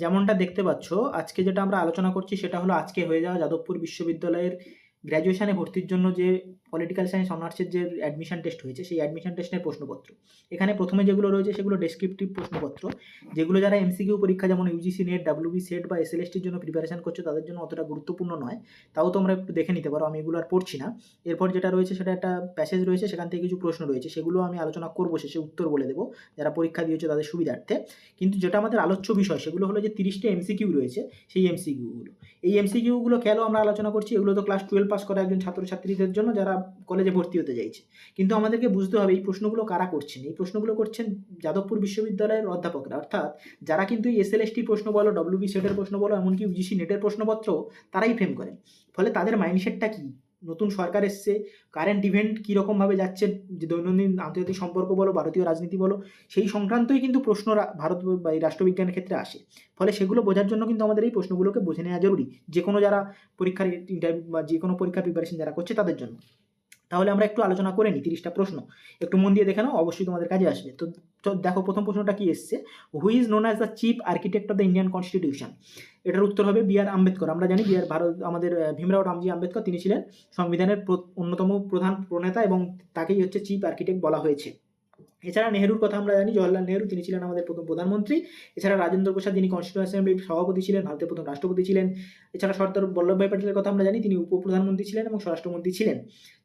যেমনটা দেখতে পাচ্ছ, আজকে যেটা আমরা আলোচনা করছি সেটা হলো আজকে হয়ে যাওয়া যাদবপুর বিশ্ববিদ্যালয়ের গ্র্যাজুয়েশনে ভর্তির জন্য যে পলিটিক্যাল সায়েন্স অনার্সের যে অ্যাডমিশন টেস্ট হয়েছে, সেই অ্যাডমিশন টেস্টের প্রশ্নপত্র। এখানে প্রথমে যেগুলো রয়েছে সেগুলো ডেসক্রিপটিভ প্রশ্নপত্র, যেগুলো যারা এমসিকিউ পরীক্ষা যেমন ইউজিসি নেট, ডাব্লিউবি সেট বা এসএলএসটির জন্য প্রিপারেশন করছে তাদের জন্য অতটা গুরুত্বপূর্ণ নয়। তাও তোমরা একটু দেখে নিতে পারো, আমি এগুলো আর পড়ছি না। এরপর যেটা রয়েছে সেটা একটা প্যাসেজ রয়েছে, সেখান থেকে কিছু প্রশ্ন রয়েছে, সেগুলো আমি আলোচনা করবো, শেষে উত্তর বলে দেবো যারা পরীক্ষা দিয়েছে তাদের সুবিধার্থে। কিন্তু যেটা আমাদের আলোচ্য বিষয় সেগুলো হলো যে 30টা এমসিকিউ রয়েছে, সেই এমসিকিউগুলো। এই এমসিকিউগুলো কেন আমরা আলোচনা করছি? এগুলো তো ক্লাস 12 পাস করা একজন ছাত্রছাত্রীদের জন্য যারা কলেজে ভর্তি হতে চাইছে। কিন্তু আমাদেরকে বুঝতে হবে এই প্রশ্নগুলো কারা করছেন। এই প্রশ্নগুলো করছেন যাদবপুর বিশ্ববিদ্যালয়ের অধ্যাপকরা, অর্থাৎ যারা কিন্তু এসএলএসটি প্রশ্ন বলো, ডব্লিউবি সেটের প্রশ্ন বলো, এমনকি ইউজিসি নেটের প্রশ্নপত্র তারাই ফ্রেম করেন। ফলে তাদের মাইন্ডসেটটা কী, নতুন সরকার এসছে, কারেন্ট ইভেন্ট কীরকমভাবে যাচ্ছে, যে দৈনন্দিন আন্তর্জাতিক সম্পর্ক বলো, ভারতীয় রাজনীতি বলো, সেই সংক্রান্তই কিন্তু প্রশ্ন ভারত বা এই রাষ্ট্রবিজ্ঞানের ক্ষেত্রে আসে। ফলে সেগুলো বোঝার জন্য কিন্তু আমাদের এই প্রশ্নগুলোকে বুঝে নেওয়া জরুরি, যে কোনো যারা পরীক্ষার ইন্টারভিউ বা যে কোনো পরীক্ষার প্রিপারেশন যারা করছে তাদের জন্য। তাহলে আমরা একটু আলোচনা করে নিই 30টা প্রশ্ন, একটু মন দিয়ে দেখে নাও, অবশ্যই তোমাদের কাজে আসবে। তো দেখো প্রথম প্রশ্নটা কি এসছে, who is known as the chief architect of the Indian constitution? এটার উত্তর হবে বি আর আম্বেদকর। আমরা জানি আমাদের ভীমরাও রামজি আম্বেদকর, তিনি ছিলেন সংবিধানের অন্যতম প্রধান প্রণেতা এবং তাকেই হচ্ছে চিফ আর্কিটেক্ট বলা হয়েছে। এছাড়া নেহরুর কথা আমরা জানি, জওহরলাল নেহরু, তিনি ছিলেন আমাদের প্রথম প্রধানমন্ত্রী। এছাড়া রাজেন্দ্র প্রসাদ, যিনি কনস্টিটিউয়েন্ট অ্যাসেম্বলির সভাপতি ছিলেন, ভারতের প্রথম রাষ্ট্রপতি ছিলেন। এছাড়া সর্দার বল্লভভাই প্যাটেলের কথা আমরা জানি, তিনি উপপ্রধানমন্ত্রী ছিলেন এবং স্বরাষ্ট্রমন্ত্রী ছিলেন।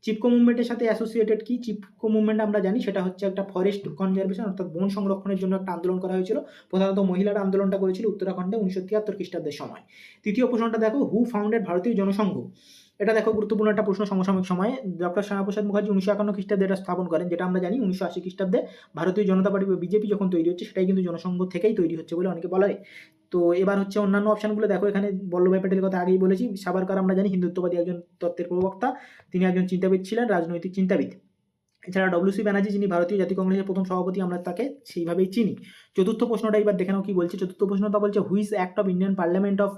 চিপকো মুভমেন্টের সাথে অ্যাসোসিয়েটেড কি? চিপকো মুভমেন্ট আমরা জানি সেটা হচ্ছে একটা ফরেস্ট কনজারভেশন অর্থাৎ বন সংরক্ষণের জন্য একটা আন্দোলন করা হয়েছিল। প্রধানত মহিলারা আন্দোলনটা করেছিল উত্তরাখণ্ডে 1973 খ্রিস্টাব্দের সময়। তৃতীয় প্রশ্নটা দেখো, হু ফাউন্ডেড ভারতীয় জনসংঘ? এটা দেখো গুরুত্বপূর্ণ একটা প্রশ্ন সমসাময়িক সময়ে। ডক্টর শ্যামাপ্রসাদ মুখার্জি 1951 খ্রিস্টাব্দে এটা স্থাপন করেন, যেটা আমরা জানি 1980 খ্রিস্টাব্দে ভারতীয় জনতা পার্টি বা বিজেপি যখন তৈরি হচ্ছে সেটাই কিন্তু জনসংঘ থেকেই তৈরি হচ্ছে বলে অনেকে বলে। তো এবার হচ্ছে অন্যান্য অপশানগুলো দেখো, এখানে বল্লভভাই প্যাটেলের কথা আগেই বলেছি। সাভারকর আমরা জানি হিন্দুত্ববাদী একজন তত্ত্বের প্রবক্তা, তিনি একজন চিন্তাবিদ ছিলেন, রাজনৈতিক চিন্তাবিদ। এছাড়া ডব্লিউসি ব্যানার্জি, যিনি ভারতীয় জাতীয় কংগ্রেসের প্রথম সভাপতি, আমরা তাকে সেইভাবেই চিনি। চতুর্থ প্রশ্নটা এবার দেখে নাও কি বলছে। চতুর্থ প্রশ্নটা বলছে, which act of Indian parliament of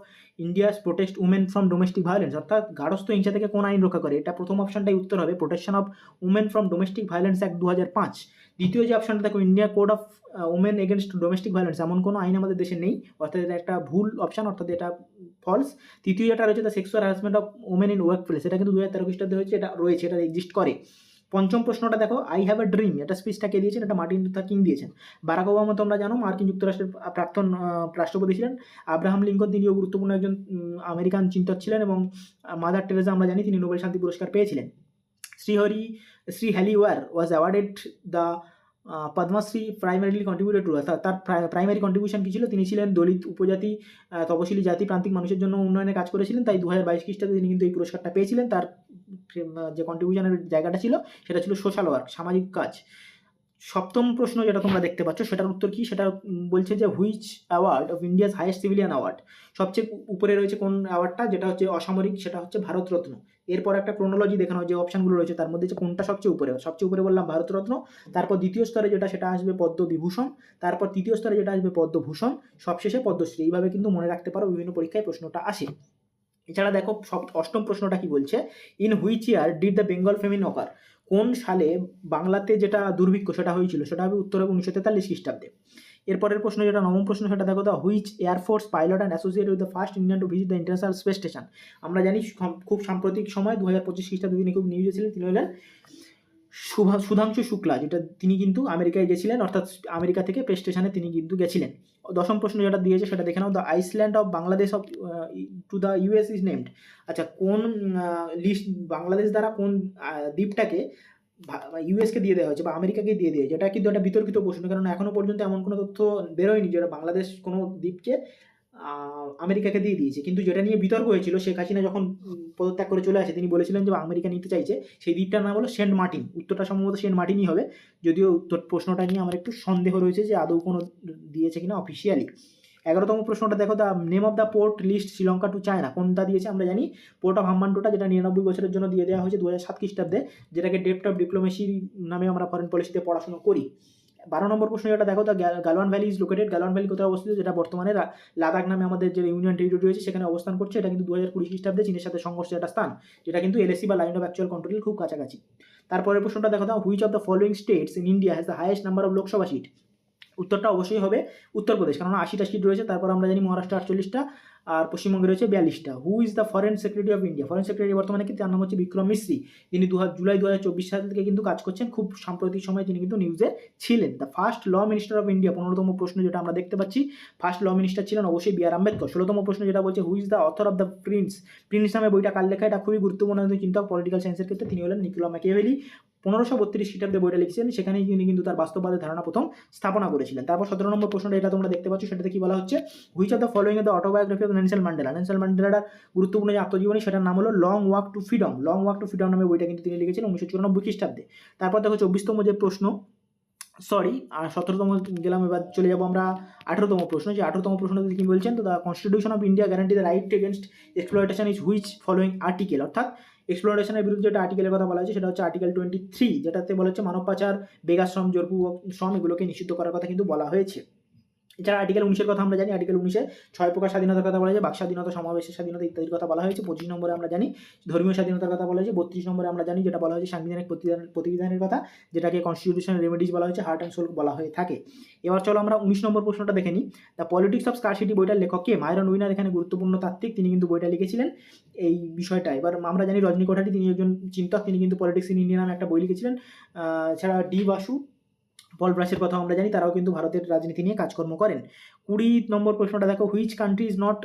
India's protect women from domestic violence? অর্থাৎ গার্হস্থ্য হিংসা থেকে কোন আইন রক্ষা করে? এটা প্রথম অপশনটাই উত্তর হবে, protection of women from domestic violence act 2005। দ্বিতীয় যে অপশনটা দেখো, India code of women against domestic violence, এমন কোনো আইন আমাদের দেশে নেই, অর্থাৎ এটা একটা ভুল অপশন, অর্থাৎ এটা ফলস। তৃতীয় যেটা রয়েছে, the sexual harassment of women in work place, এটা কিন্তু 2013 খ্রিস্টাব্দে হয়েছে, এটা রয়েছে, এটা এক্সিস্ট করে। পঞ্চম প্রশ্নটা দেখো, আই হ্যাভ এ ড্রিম, এটা স্পিচটা কে দিয়েছেন? এটা মার্টিন লুথার কিং দিয়েছেন। বারাক ওবামা তোমরা জানো মার্কিন যুক্তরাষ্ট্রের প্রাক্তন রাষ্ট্রপতি ছিলেন। আব্রাহাম লিঙ্কন, তিনিও গুরুত্বপূর্ণ একজন আমেরিকান চিন্তক ছিলেন। এবং মাদার টেরেসা আমরা জানি তিনি নোবেল শান্তি পুরস্কার পেয়েছিলেন। শ্রী হ্যালি ওয়ার was awarded the Padma Shri primarily contributed to, অর্থাৎ তার প্রাইমারি কন্ট্রিবিউশন কী ছিল? তিনি ছিলেন দলিত, উপজাতি, তপশিলি জাতি, প্রান্তিক মানুষের জন্য উন্নয়নে কাজ করেছিলেন, তাই 2022 খ্রিস্টাব্দে তিনি কিন্তু এই পুরস্কারটা পেয়েছিলেন। তার যে কন্ট্রিবিউশনের জায়গাটা ছিল সেটা ছিল সোশ্যাল ওয়ার্ক, সামাজিক কাজ। সপ্তম প্রশ্ন যেটা তোমরা দেখতে পাচ্ছ সেটার উত্তর কি? সেটা বলছে যে which award of India's highest civilian award? সবচেয়ে উপরে রয়েছে কোন অ্যাওয়ার্ডটা, যেটা হচ্ছে অসামরিক, সেটা হচ্ছে ভারতরত্ন। এরপর একটা ক্রোনোলজি দেখানো, যে অপশানগুলো রয়েছে তার মধ্যে যে কোনটা সবচেয়ে উপরে? সবচেয়ে উপরে বললাম ভারতরত্ন, তারপর দ্বিতীয় স্তরে যেটা সেটা আসবে পদ্মবিভূষণ, তারপর তৃতীয় স্তরে যেটা আসবে পদ্মভূষণ, সবশেষে পদ্মশ্রী। এইভাবে কিন্তু মনে রাখতে পারো, বিভিন্ন পরীক্ষায় প্রশ্নটা আসে। এছাড়া দেখো অষ্টম প্রশ্নটা কি বলছে, in which year did the Bengal famine occur? কোন সালে বাংলাতে যেটা দুর্ভিক্ষ সেটা হয়েছিল? সেটা হবে উত্তর হবে 1943 খ্রিস্টাব্দে। এরপরের প্রশ্ন যেটা নবম প্রশ্ন, সেটা দেখো, the which air force pilot and associate with the first Indian to visit the international space station? আমরা জানি খুব সাম্প্রতিক সময় 2025 খ্রিস্টাব্দে তিনি খুব নিউজে ছিলেন, তিনি হলেন সুধাংশু শুক্লা, যেটা তিনি কিন্তু আমেরিকায় গেছিলেন, অর্থাৎ আমেরিকা থেকে স্পেস স্টেশনে তিনি কিন্তু গেছিলেন। দশম প্রশ্ন যেটা দিয়েছে সেটা দেখে নাও, the island of Bangladesh off to the US is named? আচ্ছা, কোন লিস্ট বাংলাদেশ দ্বারা কোন দ্বীপটাকে ইউএসকে দিয়ে দেওয়া হয়েছে বা আমেরিকাকে দিয়ে দেওয়া হয়েছে? এটা কিন্তু একটা বিতর্কিত প্রশ্ন, কারণ এখনো পর্যন্ত এমন কোনো তথ্য বেরোয়নি যেটা বাংলাদেশ কোনো দ্বীপকে আমেরিকাকে দিয়ে দিয়েছে। কিন্তু যেটা নিয়ে বিতর্ক হয়েছিল, শেখ হাসিনা যখন পদত্যাগ করে চলে আসে, তিনি বলেছিলেন যে আমেরিকা নিতে চাইছে, সেই দ্বীপটার নাম হলো সেন্ট মার্টিন। উত্তরটা সম্ভবত সেন্ট মার্টিনই হবে, যদিও উত্তর প্রশ্নটা নিয়ে আমার একটু সন্দেহ রয়েছে যে আদৌ কোনো দিয়েছে কিনা অফিসিয়ালি। 11তম প্রশ্নটা দেখো, the name of the port list Sri Lanka to China, কোনটা দিয়েছে? আমরা জানি পোর্ট অফ হাম্বানটোটা, যেটা 99 বছরের জন্য দিয়ে দেওয়া হয়েছে 2007 খ্রিস্টাব্দে, যেটাকে ডেপ্থ অফ ডিপ্লোমেসি নামে আমরা ফরেন পলিসিতে পড়াশোনা করি। 12 নম্বর প্রশ্ন যেটা দেখো, the Galwan valley is located, Galwan valley কোথায় অবস্থিত? যেটা বর্তমানে লাদাখ নামে আমাদের যে ইউনিয়ন টেরিটরি রয়েছে সেখানে অবস্থান করছে। এটা কিন্তু 2020 খ্রিস্টাব্দে চীনের সাথে সংঘর্ষের একটা স্থান, যেটা কিন্তু এলএসি বা লাইন অফ অ্যাকচুয়াল কন্ট্রোলের খুব কাছাকাছি। তারপরের প্রশ্নটা দেখো, দাও which of the following states in India has the highest number of Lok Sabha seat? উত্তরটা অবশ্যই হবে উত্তরপ্রদেশ, কারণ 80টা সিট রয়েছে। তারপর আমরা জানি মহারাষ্ট্র 48টা আর পশ্চিমবঙ্গে রয়েছে 42টা। Who is the foreign secretary of India? Foreign secretary বর্তমানে কি, তার নাম হচ্ছে বিক্রম মিশ্রি। তিনি জুলাই 2024 সাল থেকে কিন্তু কাজ করছেন। খুব সাম্প্রতিক সময়ে তিনি কিন্তু নিউজে ছিলেন। The first law minister of India, 15তম প্রশ্ন যেটা আমরা দেখতে পাচ্ছি, ফার্স্ট ল মিনিস্টার ছিলেন অবশ্যই বি আর আম্বেদকর। 16তম প্রশ্ন যেটা বলছে হু is the author of the Prince? Prince নামে বইটা কার লেখা? এটা খুবই গুরুত্বপূর্ণ চিন্তা পলিটিক্যাল সায়েন্সের ক্ষেত্রে। তিনি হলেন নিকোলা ম্যাকিয়াভেলি। 1532 খ্রিস্টাব্দে বইটা লিখেছিলেন, সেখানেই তিনি কিন্তু তার বাস্তববাদের ধারণা প্রথম স্থাপনা করেছিলেন। তারপর 17 নম্বর প্রশ্নটা এটা তোমরা দেখতে পাচ্ছ, সেটাতে কি বলা হচ্ছে, হুইচ অফ দ্য ফলোইং এর the autobiography of Nelson Mandela? Nelson ম্যান্ডেলার গুরুত্বপূর্ণ যে আত্মজীবনী, সেটার নাম হলো long walk two freedom. Long walk two freedom নামে বইটা কিন্তু তিনি লিখেছিলেন 1994 খ্রিস্টাব্দে। তারপর দেখো 24তম যে প্রশ্ন, সরি আর 17তম গেলাম, এবার চলে যাবো আমরা 18তম প্রশ্ন। যে 18তম প্রশ্নতে কি বলছেন, তো the constitution of India guarantee the right against exploitation is which following article? অর্থাৎ এক্সপ্লয়টেশনের বিরুদ্ধে যেটা আর্টিকেলের কথা বলা হয়েছে সেটা হচ্ছে আর্টিকেল 23, যেটাতে বলা হচ্ছে মানব পাচার, বেগাশ্রম, জোরপূর্বক শ্রম এগুলোকে নিষিদ্ধ করার কথা কিন্তু বলা হয়েছে। এছাড়া আর্টিকেল 19-এর কথা আমরা জানি, আর্টিকেল 19-এ 6 প্রকার স্বাধীনতার কথা বলা হয়েছে, বাক স্বাধীনতা, সমাবেশের স্বাধীনতা ইত্যাদির কথা বলা হয়েছে। 25 নম্বরে আমরা জানি ধর্মীয় স্বাধীনতার কথা বলা হয়েছে। 32 নম্বরে আমরা জানি যেটা বলা হয়েছে সাংবিধানিক প্রতিবিধানের কথা, যেটাকে কনস্টিটিউশনাল রেমেডিজ বলা হয়েছে, হার্ট অ্যান্ড সোল বলা হয়ে থাকে। এবার চলো আমরা 19 নম্বর প্রশ্নটা দেখে নিই। দ্য পলিটিক্স অফ স্কারসিটি বইটার লেখক কে? মাইরন উইনার এখানে গুরুত্বপূর্ণ তাত্ত্বিক, তিনি কিন্তু বইটা লিখেছিলেন এই বিষয়টা। এবার আমরা জানি রজনী কোঠারি, তিনি একজন চিন্তক, তিনি কিন্তু পলিটিক্স ইন ইন্ডিয়া নামে একটা বই লিখেছিলেন। এছাড়া ডি বাসু, পল ব্রাসের কথা আমরা জানি, তারাও কিন্তু ভারতের রাজনীতি নিয়ে কাজকর্ম করেন। 20 নম্বর প্রশ্নটা দেখো, which country is not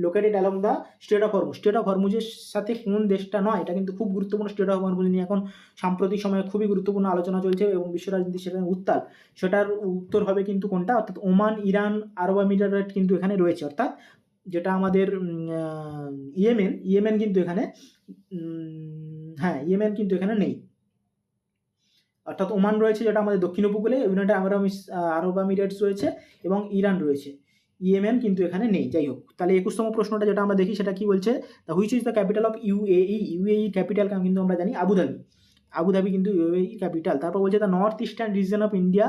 located along the strait of Hormuz? Strait of হরমুজের সাথে কোন দেশটা নয়? এটা কিন্তু খুব গুরুত্বপূর্ণ। স্টেট অফ হরমুজ নিয়ে এখন সাম্প্রতিক সময়ে খুবই গুরুত্বপূর্ণ আলোচনা চলছে এবং বিশ্ব রাজনীতি সেখানে উত্তাল। সেটার উত্তর হবে কিন্তু কোনটা? অর্থাৎ ওমান, ইরান, আরব আমিরাত কিন্তু এখানে রয়েছে। অর্থাৎ যেটা আমাদের ইয়েমেন কিন্তু এখানে হ্যাঁ, ইয়েমেন কিন্তু এখানে নেই। অর্থাৎ ওমান রয়েছে যেটা আমাদের দক্ষিণ উপকূলে, ইউনাইটেড আরব আমিরেটস রয়েছে এবং ইরান রয়েছে। ইয়েমেন কিন্তু এখানে নেই। যাই হোক, তাহলে 21তম প্রশ্নটা যেটা আমরা দেখি সেটা কি বলছে, the which is the capital of UAE? UAE capital কিন্তু আমরা জানি আবুধাবি। আবুধাবি কিন্তু ইউএই ক্যাপিটাল। তারপর বলছে the north eastern reason of India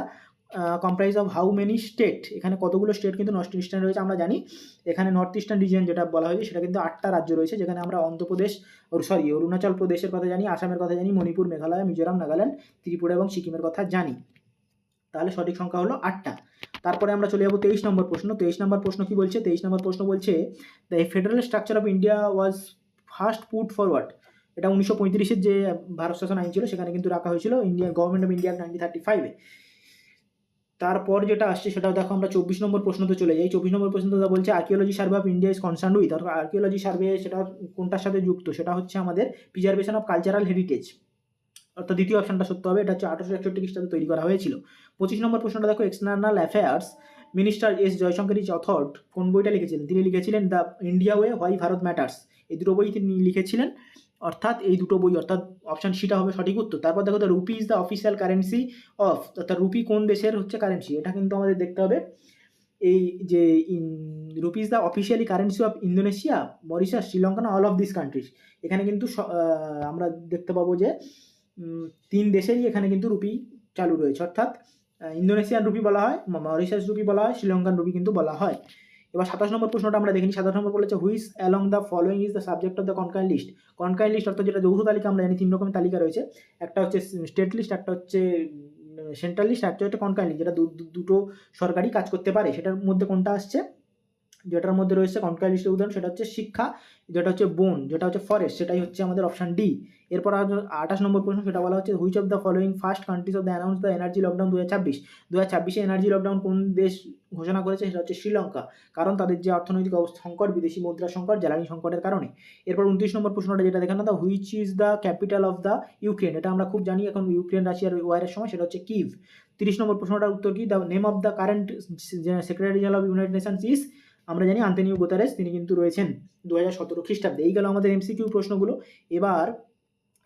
comprise of how many state? এখানে কতগুলো স্টেট কিন্তু নর্থ ইস্টার্ন রয়েছে আমরা জানি। এখানে নর্থ ইস্টার্ন রিজিয়ন যেটা বলা হয়েছে সেটা কিন্তু 8টা রাজ্য রয়েছে, যেখানে আমরা অরুণাচল প্রদেশের কথা জানি, আসামের কথা জানি, মণিপুর, মেঘালয়, মিজোরাম, নাগাল্যান্ড, ত্রিপুরা এবং সিকিমের কথা জানি। তাহলে সঠিক সংখ্যা হলো 8টা। তারপরে আমরা চলে যাবো 23 নম্বর প্রশ্ন। 23 নম্বর প্রশ্ন কি বলছে? 23 নম্বর প্রশ্ন বলছে the federal structure of India was first put forward. এটা 1935-এর যে ভারত শাসন আইন ছিল সেখানে কিন্তু রাখা হয়েছিল ইন্ডিয়ান গভর্নমেন্ট অফ ইন্ডিয়া 1935-এ। তারপর যেটা আসছে সেটাও দেখো, আমরা 24 নম্বর প্রশ্নতে চলে যাই। 24 নম্বর প্রশ্নটা বলছে archaeology survey of India is concern with. অর্থাৎ আর্কিওলজি সার্ভে সেটা কোনটার সাথে যুক্ত? সেটা হচ্ছে আমাদের প্রিজার্ভেশন অফ কালচারাল হেরিটেজ। অর্থাৎ দ্বিতীয় অপশনটা সত্য হবে। এটা হচ্ছে 1861 খ্রিস্টাব্দে তৈরি করা হয়েছিল। 25 নম্বর প্রশ্নটা দেখো, external affairs minister S Jaishankar is authored কোন বইটা লিখেছিলেন? তিনি লিখেছিলেন the India way, why Bharat matters. এই দুটো বই তিনি লিখেছিলেন। অর্থাৎ এই দুটো বই, অর্থাৎ অপশন সিটা হবে সঠিক উত্তর। তারপর দেখো the rupee is the official currency of, অর্থাৎ রুপি কোন দেশের হচ্ছে কারেন্সি? এটা কিন্তু আমাদের দেখতে হবে। এই যে rupee is the officially currency of Indonesia, Mauritius, Sri Lanka না অল অফ দিস কান্ট্রিজ? এখানে কিন্তু আমরা দেখতে পাবো যে 3 দেশেরই এখানে কিন্তু রুপি চালু রয়েছে। অর্থাৎ ইন্দোনেশিয়ান রুপি বলা হয়, মরিশাস রুপি বলা হয়, শ্রীলঙ্কান রুপি কিন্তু বলা হয়। এবার 27 নম্বর প্রশ্নটা আমরা দেখিনি। 27 নম্বর বলেছে which along the following is the subject of the concurrent list? Concurrent list অর্থাৎ যেটা যৌথ তালিকা, আমরা জানি 3 রকমের তালিকা রয়েছে। একটা হচ্ছে স্টেট লিস্ট, একটা হচ্ছে সেন্ট্রাল লিস্ট, একটা হচ্ছে কনকাইন লিস্ট, যেটা দুটো সরকারি কাজ করতে পারে। সেটার মধ্যে কোনটা আসছে? যেটার মধ্যে রয়েছে কনকাইন লিস্টের উদাহরণ সেটা হচ্ছে শিক্ষা, যেটা হচ্ছে বন, যেটা হচ্ছে ফরেস্ট, সেটাই হচ্ছে আমাদের অপশন ডি। এরপর 28 নম্বর প্রশ্ন, সেটা বলা হচ্ছে which of the following first countries of the announce the energy lockdown 2024? 2024-এ এনার্জি লকডাউন কোন দেশ ঘোষণা করেছে? সেটা হচ্ছে শ্রীলঙ্কা, কারণ তাদের যে অর্থনৈতিক সংকট, বিদেশি মুদ্রা সংকট, জ্বালানি সংকটের কারণে। এরপর 29 নম্বর প্রশ্নটা যেটা দেখানো, the which is the capital of the Ukraine? এটা আমরা খুব জানি এখন ইউক্রেন রাশিয়ার ওয়ারের সময়, সেটা হচ্ছে কিভ। 30 নম্বর প্রশ্নটার উত্তর কি? The name of the current secretary general of United Nations is, আমরা জানি আন্তোনিও গুতেরেস, তিনি কিন্তু রয়েছেন 2017 খ্রিস্টাব্দে। এই গেল আমাদের এমসিকিউ প্রশ্নগুলো। এবার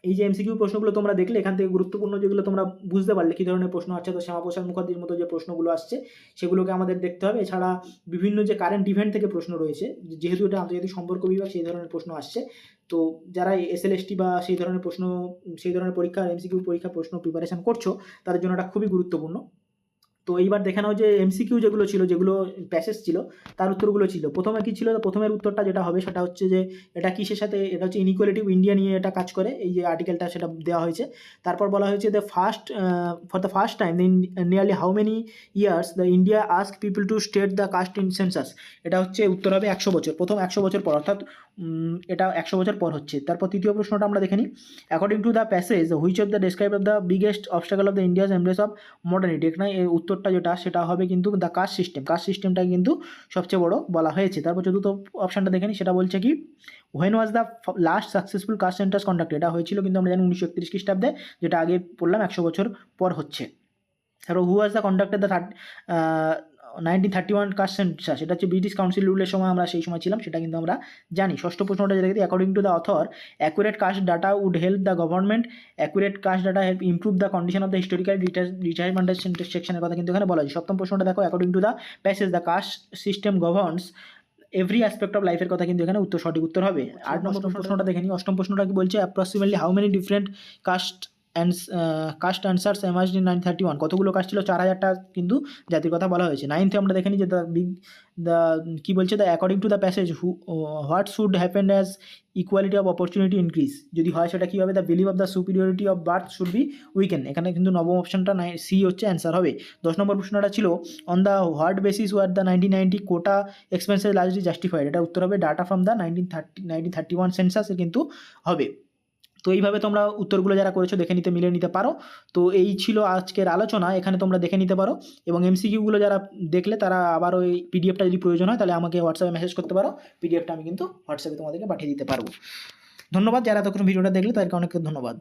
এই যে এমসিকিউ প্রশ্নগুলো তোমরা দেখলে, এখান থেকে গুরুত্বপূর্ণ যেগুলো তোমরা বুঝতে পারলে কী ধরনের প্রশ্ন আছে, তো শ্যামাপ্রসাদ মুখার্জির মতো যে প্রশ্নগুলো আসছে সেগুলোকে আমাদের দেখতে হবে। এছাড়া বিভিন্ন যে কারেন্ট ইভেন্ট থেকে প্রশ্ন রয়েছে, যেহেতু এটা আন্তর্জাতিক সম্পর্ক বিভাগ, সেই ধরনের প্রশ্ন আসছে। তো যারা এসএলএসটি বা সেই ধরনের প্রশ্ন, সেই ধরনের পরীক্ষা, এমসিকিউ পরীক্ষা প্রশ্ন প্রিপারেশন করছো, তাদের জন্য এটা খুবই গুরুত্বপূর্ণ। তো এইবার দেখে নাও যে এমসিকিউ যেগুলো ছিল, যেগুলো প্যাসেজ ছিল, তার উত্তরগুলো ছিল। প্রথমে কি ছিল, প্রথমের উত্তরটা যেটা হবে সেটা হচ্ছে যে এটা কিসের সাথে, এটা হচ্ছে ইনইকুয়ালিটি অফ ইন্ডিয়া নিয়ে এটা কাজ করে, এই যে আর্টিকেলটা সেটা দেওয়া হয়েছে। তারপর বলা হয়েছে for the first time in nearly how many years the India ask people to state the caste in census. এটা হচ্ছে উত্তর হবে 100 বছর, প্রথম 100 বছর পর, অর্থাৎ এটা 100 বছর পর হচ্ছে। তারপর তৃতীয় প্রশ্নটা আমরা দেখে নিই। According to the passage which of the describe of the biggest obstacle of the India's embrace of modernity. এখানে এই উত্তরটা যেটা সেটা হবে কিন্তু দ্য কাস্ট সিস্টেম, কাস্ট সিস্টেমটা কিন্তু সবচেয়ে বড় বলা হয়েছে। তারপর চতুর্থ অপশানটা দেখে নিই, সেটা বলছে কি when was the last successful caste census conducted. এটা হয়েছিল কিন্তু আমরা জানি 1931 খ্রিস্টাব্দে, যেটা আগে বললাম 100 বছর পর হচ্ছে। তারপর who was the conducted the 1931 caste census, সেটা হচ্ছে ব্রিটিশ কাউন্সিল রুলের সময়, আমরা সেই সময় ছিলাম, সেটা কিন্তু আমরা জানি। ষষ্ঠ প্রশ্নটা যেটা দেখি, according to the author accurate caste data would help the government, accurate caste data help improve the condition of the historical retirement সেকশনের কথা কিন্তু এখানে বলা হয়েছে। সপ্তম প্রশ্নটা দেখো, according to the passage the caste system governs every aspect of লাইফের কথা কিন্তু এখানে সঠিক উত্তর হবে। 8 নম্বর প্রশ্নটা দেখে নিই। অষ্টম প্রশ্নটা কি বলছে, approximately how many different caste caste answers emerge in 1931। কতগুলো কাস্ট ছিল, 4000টা কিন্তু জাতির কথা বলা হয়েছে। 9th আমরা দেখে নিই যে দ্য কী বলছে, the according to the passage what should happen as equality of opportunity increase. যদি হয় সেটা কী হবে, the believe of the superiority of birth should be weaken. এখানে কিন্তু নবম অপশনটা সি হচ্ছে অ্যান্সার হবে। 10 নম্বর প্রশ্নটা ছিল on the what basis were the 1990 quota expenses largely justified. এটা উত্তর হবে ডাটা ফ্রম দ্য 1931 সেন্সাসে কিন্তু হবে। তো এইভাবে তোমরা উত্তরগুলো যারা করেছো দেখে নিতে, মিলিয়ে নিতে পারো। তো এই ছিল আজকের আলোচনা, এখানে তোমরা দেখে নিতে পারো। এবং এমসিকিউগুলো যারা দেখলে তারা আবার ওই পিডিএফটা যদি প্রয়োজন হয় তাহলে আমাকে হোয়াটসঅ্যাপে মেসেজ করতে পারো, পিডিএফটা আমি কিন্তু হোয়াটসঅ্যাপে তোমাদেরকে পাঠিয়ে দিতে পারবো। ধন্যবাদ যারা তখন ভিডিওটা দেখলে, তাদেরকে অনেক ধন্যবাদ।